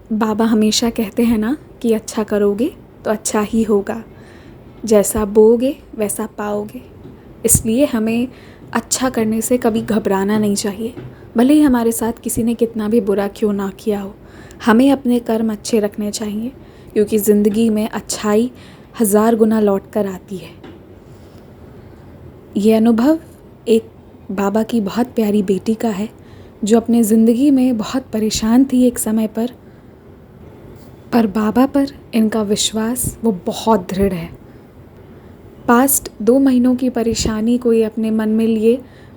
बाबा हमेशा कहते हैं ना कि अच्छा करोगे तो अच्छा ही होगा, जैसा बोओगे वैसा पाओगे। इसलिए हमें अच्छा करने से कभी घबराना नहीं चाहिए, भले ही हमारे साथ किसी ने कितना भी बुरा क्यों ना किया हो। हमें अपने कर्म अच्छे रखने चाहिए, क्योंकि ज़िंदगी में अच्छाई 1000 गुना लौट कर आती है। ये अनुभव एक बाबा की बहुत प्यारी बेटी का है, जो अपने ज़िंदगी में बहुत परेशान थी एक समय पर बाबा पर इनका विश्वास वो बहुत दृढ़ है। पास्ट 2 महीनों की परेशानी को ये अपने मन में लिए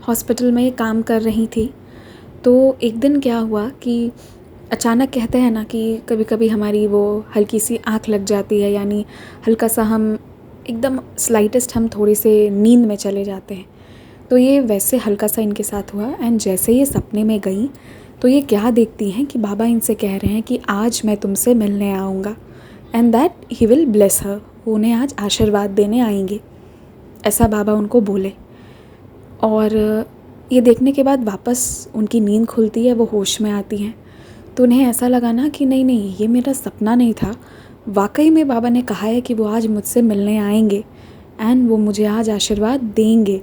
हॉस्पिटल में काम कर रही थी। तो एक दिन क्या हुआ कि अचानक कहते हैं ना कि कभी कभी हमारी वो हल्की सी आँख लग जाती है, यानी हल्का सा हम एकदम स्लाइटेस्ट हम थोड़े से नींद में चले जाते हैं। तो ये वैसे हल्का सा इनके साथ हुआ। एंड जैसे ये सपने में गई तो ये क्या देखती हैं कि बाबा इनसे कह रहे हैं कि आज मैं तुमसे मिलने आऊँगा and that he will bless her. वो उन्हें आज आशीर्वाद देने आएंगे, ऐसा बाबा उनको बोले। और ये देखने के बाद वापस उनकी नींद खुलती है, वो होश में आती हैं। तो उन्हें ऐसा लगा ना कि नहीं नहीं, ये मेरा सपना नहीं था, वाकई में बाबा ने कहा है कि वो आज मुझसे मिलने आएंगे एंड वो मुझे आज आशीर्वाद देंगे।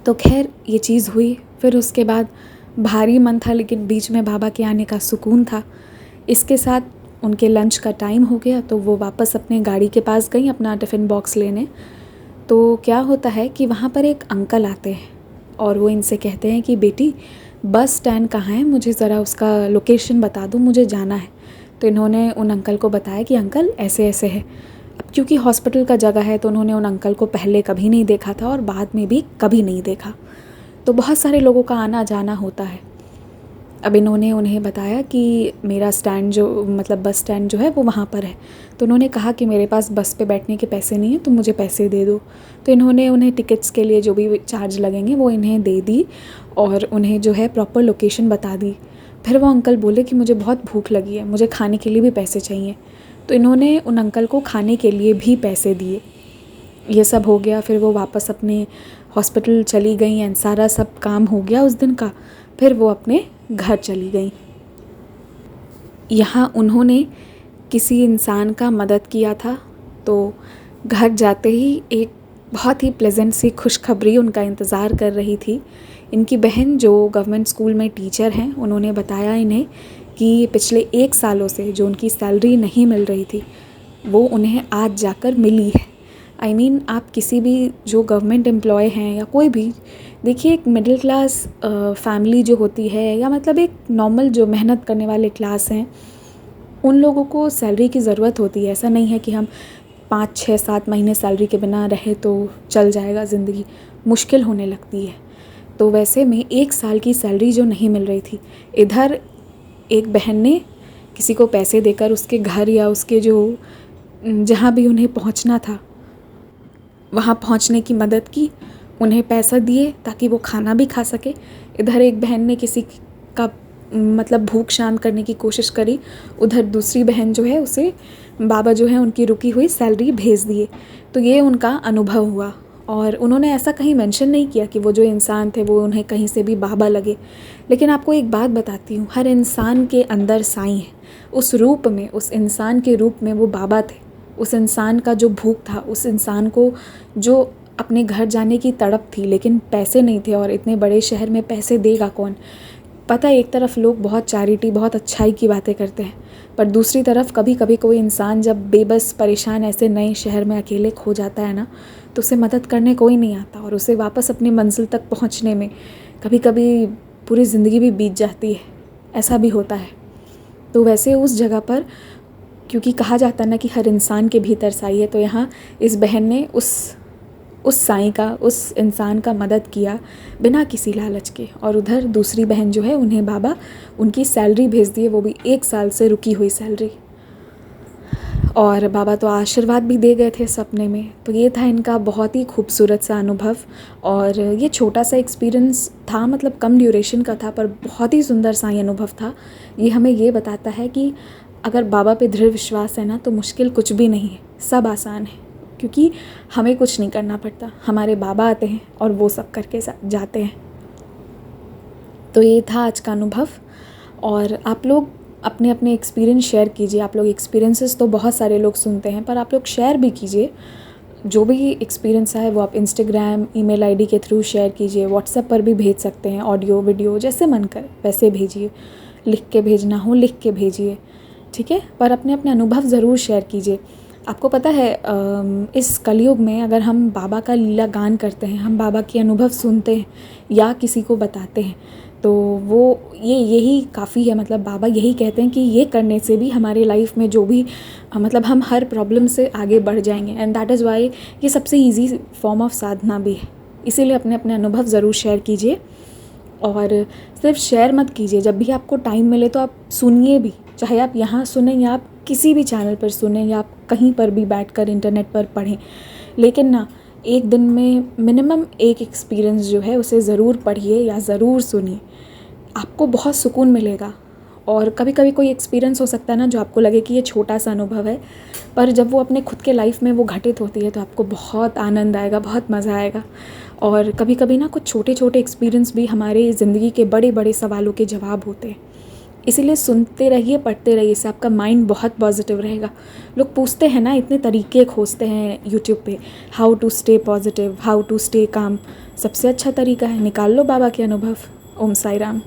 तो खैर ये चीज़ हुई। फिर उसके बाद भारी मन था, लेकिन बीच में बाबा के आने का सुकून था। इसके साथ उनके लंच का टाइम हो गया, तो वो वापस अपने गाड़ी के पास गई अपना टिफ़िन बॉक्स लेने। तो क्या होता है कि वहाँ पर एक अंकल आते हैं और वो इनसे कहते हैं कि बेटी बस स्टैंड कहाँ है, मुझे ज़रा उसका लोकेशन बता दो, मुझे जाना है। तो इन्होंने उन अंकल को बताया कि अंकल ऐसे ऐसे है। अब क्योंकि हॉस्पिटल का जगह है तो उन्होंने उन अंकल को पहले कभी नहीं देखा था और बाद में भी कभी नहीं देखा। तो बहुत सारे लोगों का आना जाना होता है। अब इन्होंने उन्हें बताया कि मेरा स्टैंड जो मतलब बस स्टैंड जो है वो वहाँ पर है। तो उन्होंने कहा कि मेरे पास बस पे बैठने के पैसे नहीं हैं, तुम मुझे पैसे दे दो। तो इन्होंने उन्हें टिकट्स के लिए जो भी चार्ज लगेंगे वो इन्हें दे दी और उन्हें जो है प्रॉपर लोकेशन बता दी। फिर वो अंकल बोले कि मुझे बहुत भूख लगी है, मुझे खाने के लिए भी पैसे चाहिए। तो इन्होंने उन अंकल को खाने के लिए भी पैसे दिए। ये सब हो गया, फिर वो वापस अपने हॉस्पिटल चली गई एंड सारा सब काम हो गया उस दिन का। फिर वो अपने घर चली गई। यहाँ उन्होंने किसी इंसान का मदद किया था। तो घर जाते ही एक बहुत ही प्लेजेंट सी खुशखबरी उनका इंतज़ार कर रही थी। इनकी बहन जो गवर्नमेंट स्कूल में टीचर हैं, उन्होंने बताया इन्हें कि पिछले 1 सालों से जो उनकी सैलरी नहीं मिल रही थी वो उन्हें आज जाकर मिली है। आई मीन आप किसी भी जो गवर्नमेंट एम्प्लॉय हैं या कोई भी, देखिए एक मिडिल क्लास फैमिली जो होती है या मतलब एक नॉर्मल जो मेहनत करने वाले क्लास हैं, उन लोगों को सैलरी की ज़रूरत होती है। ऐसा नहीं है कि हम 5, 6, 7 महीने सैलरी के बिना रहे तो चल जाएगा, ज़िंदगी मुश्किल होने लगती है। तो वैसे में 1 साल की सैलरी जो नहीं मिल रही थी, इधर एक बहन ने किसी को पैसे देकर उसके घर या उसके जो जहाँ भी उन्हें पहुँचना था वहाँ पहुँचने की मदद की, उन्हें पैसा दिए ताकि वो खाना भी खा सके। इधर एक बहन ने किसी का मतलब भूख शांत करने की कोशिश करी, उधर दूसरी बहन जो है उसे बाबा जो है उनकी रुकी हुई सैलरी भेज दिए। तो ये उनका अनुभव हुआ। और उन्होंने ऐसा कहीं मेंशन नहीं किया कि वो जो इंसान थे वो उन्हें कहीं से भी बाबा लगे। लेकिन आपको एक बात बताती हूँ, हर इंसान के अंदर साईं है। उस रूप में, उस इंसान के रूप में वो बाबा थे। उस इंसान का जो भूख था, उस इंसान को जो अपने घर जाने की तड़प थी, लेकिन पैसे नहीं थे और इतने बड़े शहर में पैसे देगा कौन। पता है एक तरफ लोग बहुत चैरिटी, बहुत अच्छाई की बातें करते हैं, पर दूसरी तरफ कभी कभी कोई इंसान जब बेबस परेशान ऐसे नए शहर में अकेले खो जाता है ना, तो उसे मदद करने कोई नहीं आता और उसे वापस अपनी मंजिल तक पहुंचने में कभी कभी पूरी ज़िंदगी भी बीत जाती है। ऐसा भी होता है। तो वैसे उस जगह पर, क्योंकि कहा जाता है ना कि हर इंसान के भीतर साईं है, तो यहाँ इस बहन ने उस साईं का, उस इंसान का मदद किया बिना किसी लालच के। और उधर दूसरी बहन जो है उन्हें बाबा उनकी सैलरी भेज दिए, वो भी 1 साल से रुकी हुई सैलरी। और बाबा तो आशीर्वाद भी दे गए थे सपने में। तो ये था इनका बहुत ही खूबसूरत सा अनुभव। और ये छोटा सा एक्सपीरियंस था, मतलब कम ड्यूरेशन का था, पर बहुत ही सुंदर सा ये अनुभव था। ये हमें ये बताता है कि अगर बाबा पे दृढ़ विश्वास है ना, तो मुश्किल कुछ भी नहीं है, सब आसान है। क्योंकि हमें कुछ नहीं करना पड़ता, हमारे बाबा आते हैं और वो सब करके जाते हैं। तो ये था आज का अनुभव। और आप लोग अपने अपने एक्सपीरियंस शेयर कीजिए। आप लोग एक्सपीरियंसेस तो बहुत सारे लोग सुनते हैं, पर आप लोग शेयर भी कीजिए। जो भी एक्सपीरियंस है वो आप इंस्टाग्राम, ईमेल आईडी के थ्रू शेयर कीजिए, व्हाट्सएप पर भी भेज सकते हैं, ऑडियो वीडियो जैसे मन करे वैसे भेजिए। लिख के भेजना हो लिख के भेजिए, ठीक है, पर अपने अपने अनुभव ज़रूर शेयर कीजिए। आपको पता है इस कलयुग में अगर हम बाबा का लीला गान करते हैं, हम बाबा के अनुभव सुनते हैं या किसी को बताते हैं, तो वो यही काफ़ी है। मतलब बाबा यही कहते हैं कि ये करने से भी हमारे लाइफ में जो भी मतलब हम हर प्रॉब्लम से आगे बढ़ जाएंगे। एंड दैट इज़ वाई ये सबसे ईजी फॉर्म ऑफ साधना भी है। इसीलिए अपने अपने अनुभव ज़रूर शेयर कीजिए, और सिर्फ शेयर मत कीजिए, जब भी आपको टाइम मिले तो आप सुनिए भी, चाहे आप यहाँ सुने या आप किसी भी चैनल पर सुने या आप कहीं पर भी बैठकर इंटरनेट पर पढ़ें। लेकिन ना, एक दिन में मिनिमम एक एक्सपीरियंस जो है उसे ज़रूर पढ़िए या ज़रूर सुनिए, आपको बहुत सुकून मिलेगा। और कभी कभी कोई एक्सपीरियंस हो सकता है ना जो आपको लगे कि ये छोटा सा अनुभव है, पर जब वो अपने खुद के लाइफ में वो घटित होती है तो आपको बहुत आनंद आएगा, बहुत मज़ा आएगा। और कभी कभी ना कुछ छोटे छोटे एक्सपीरियंस भी हमारे ज़िंदगी के बड़े बड़े सवालों के जवाब होते हैं। इसीलिए सुनते रहिए, पढ़ते रहिए, इससे आपका माइंड बहुत पॉजिटिव रहेगा। लोग पूछते हैं ना, इतने तरीके खोजते हैं यूट्यूब पे, how to stay positive, how to stay calm. सबसे अच्छा तरीका है, निकाल लो बाबा के अनुभव। ओम साई राम।